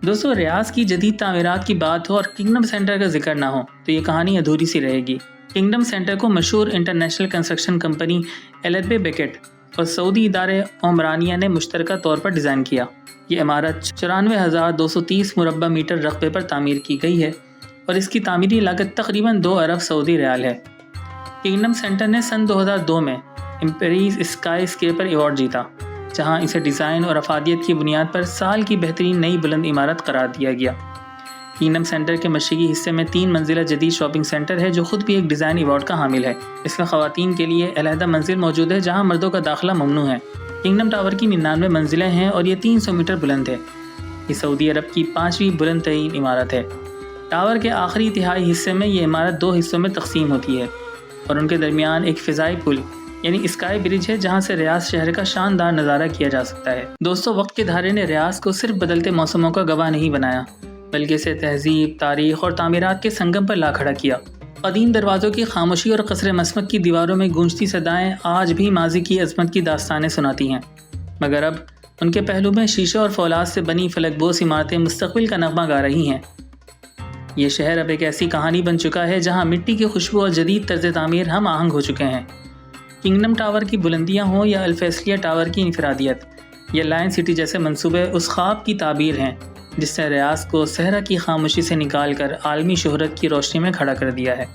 دوستو ریاض کی جدید تعمیرات کی بات ہو اور کنگڈم سینٹر کا ذکر نہ ہو تو یہ کہانی ادھوری سی رہے گی۔ کنگڈم سینٹر کو مشہور international construction company LLB bucket اور سعودی ادارے عمرانیہ نے مشترکہ طور پر ڈیزائن کیا۔ یہ عمارت 94,230 مربع میٹر رقبے پر تعمیر کی گئی ہے اور اس کی تعمیری لاگت تقریباً 2 ارب سعودی ریال ہے۔ کنگڈم سینٹر نے سن 2002 میں امپیریز اسکائی اسکیپر ایوارڈ جیتا، جہاں اسے ڈیزائن اور افادیت کی بنیاد پر سال کی بہترین نئی بلند عمارت قرار دیا گیا۔ کنگڈم سینٹر کے مشرقی حصے میں 3 منزلہ جدید شاپنگ سینٹر ہے جو خود بھی ایک ڈیزائن ایوارڈ کا حامل ہے۔ اس میں خواتین کے لیے علیحدہ منزل موجود ہے جہاں مردوں کا داخلہ ممنوع ہے۔ کنگڈم ٹاور کی 99 منزلیں ہیں اور یہ 300 میٹر بلند ہے۔ یہ سعودی عرب کی 5ویں بلند ترین عمارت ہے۔ ٹاور کے آخری تہائی حصے میں یہ عمارت 2 حصوں میں تقسیم ہوتی ہے اور ان کے درمیان ایک فضائی پل یعنی اسکائی برج ہے جہاں سے ریاض شہر کا شاندار نظارہ کیا جا سکتا ہے۔ دوستو وقت کے دھارے نے ریاض کو صرف بدلتے موسموں کا گواہ نہیں بنایا بلکہ اسے تہذیب، تاریخ اور تعمیرات کے سنگم پر لا کھڑا کیا۔ قدیم دروازوں کی خاموشی اور قصر مسمک کی دیواروں میں گونجتی صدائیں آج بھی ماضی کی عظمت کی داستانیں سناتی ہیں، مگر اب ان کے پہلو میں شیشے اور فولاد سے بنی فلک بوس عمارتیں مستقبل کا نغمہ گا رہی ہیں۔ یہ شہر اب ایک ایسی کہانی بن چکا ہے جہاں مٹی کی خوشبو اور جدید طرز تعمیر ہم آہنگ ہو چکے ہیں۔ کنگڈم ٹاور کی بلندیاں ہوں یا الفیصلیہ ٹاور کی انفرادیت یا لائن سٹی جیسے منصوبے اس خواب کی تعبیر ہیں جس سے ریاض کو صحرا کی خاموشی سے نکال کر عالمی شہرت کی روشنی میں کھڑا کر دیا ہے۔